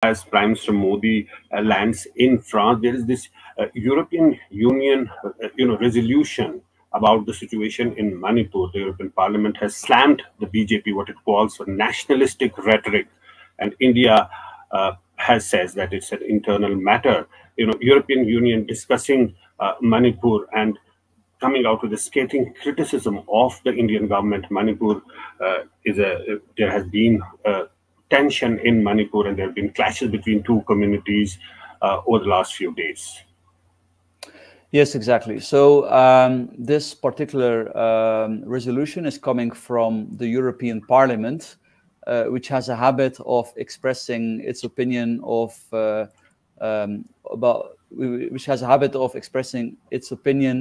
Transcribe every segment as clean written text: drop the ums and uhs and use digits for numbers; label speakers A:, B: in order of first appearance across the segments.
A: as Prime Minister Modi lands in France, there is this European Union, resolution about the situation in Manipur. The European Parliament has slammed the BJP, what it calls nationalistic rhetoric, and India has says that it's an internal matter. European Union discussing Manipur and coming out with a scathing criticism of the Indian government. Manipur there has been tension in Manipur, and there have been clashes between two communities over the last few days.
B: Yes, exactly. So this particular resolution is coming from the European Parliament, which has a habit of expressing its opinion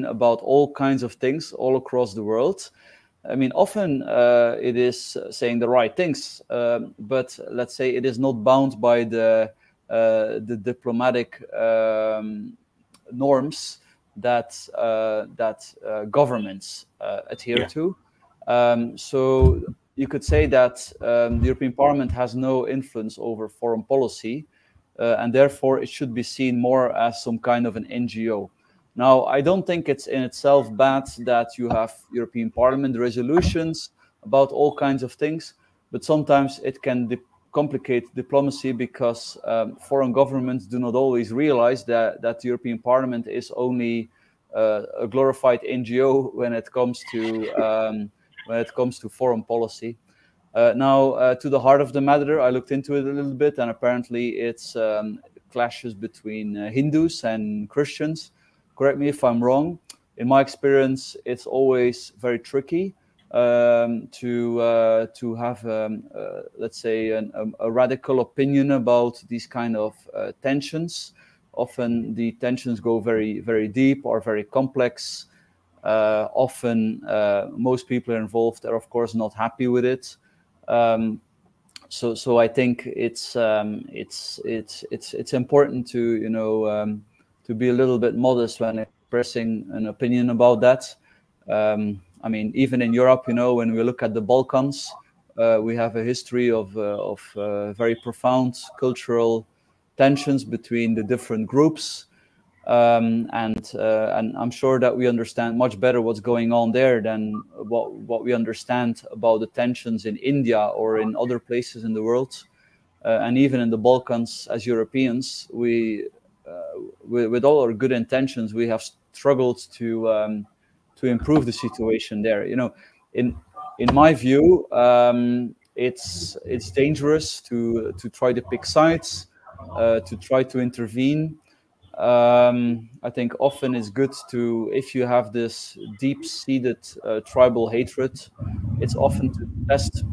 B: about all kinds of things all across the world. I mean, often it is saying the right things, but let's say it is not bound by the diplomatic norms that governments adhere to. So you could say that the European Parliament has no influence over foreign policy, and therefore it should be seen more as some kind of an NGO. Now, I don't think it's in itself bad that you have European Parliament resolutions about all kinds of things, but sometimes it can complicate diplomacy because foreign governments do not always realize that the European Parliament is only a glorified NGO when it comes to foreign policy. Now, to the heart of the matter, I looked into it a little bit, and apparently it's clashes between Hindus and Christians. Correct me if I'm wrong. In my experience, it's always very tricky to have, let's say, a radical opinion about these kind of tensions. Often the tensions go very, very deep or very complex. Often most people involved are, of course, not happy with it. So I think it's important to to be a little bit modest when expressing an opinion about that. I mean, even in Europe, when we look at the Balkans, we have a history of very profound cultural tensions between the different groups, and I'm sure that we understand much better what's going on there than what we understand about the tensions in India or in other places in the world. And even in the Balkans, as Europeans, with all our good intentions, we have struggled to improve the situation there. In my view, it's dangerous to try to pick sides, to try to intervene. I think often it's good if you have this deep-seated tribal hatred, it's often best,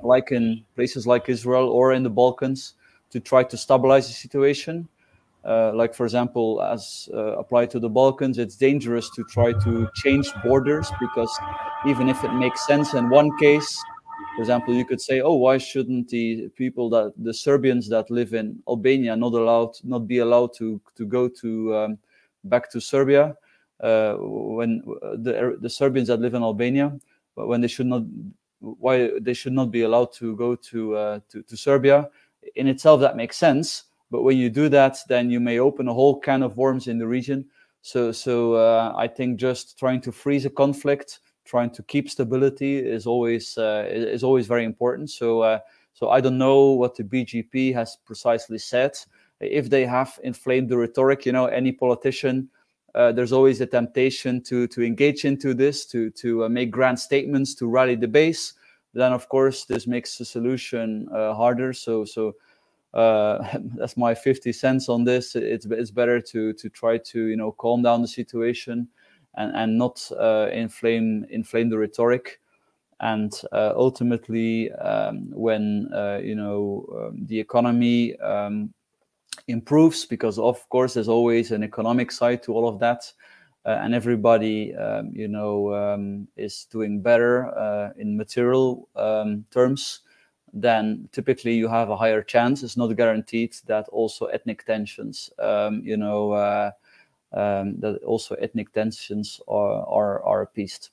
B: like in places like Israel or in the Balkans, to try to stabilize the situation. Like, for example, as applied to the Balkans, it's dangerous to try to change borders, because even if it makes sense in one case, for example, you could say, oh, why shouldn't the Serbians that live in Albania not be allowed to go back to Serbia, when the Serbians that live in Albania, when why they should not be allowed to go to Serbia? In itself, that makes sense. But when you do that, then you may open a whole can of worms in the region. So I think just trying to freeze a conflict, trying to keep stability is always very important. So I don't know what the BJP has precisely said. If they have inflamed the rhetoric, any politician, there's always a temptation to engage into this, to make grand statements, to rally the base. Then, of course, this makes the solution harder. So that's my 50 cents on this. It's better to try to calm down the situation and not inflame the rhetoric. And ultimately, when the economy improves, because of course there's always an economic side to all of that, and everybody is doing better in material terms, then typically you have a higher chance. It's not guaranteed that also ethnic tensions, are appeased.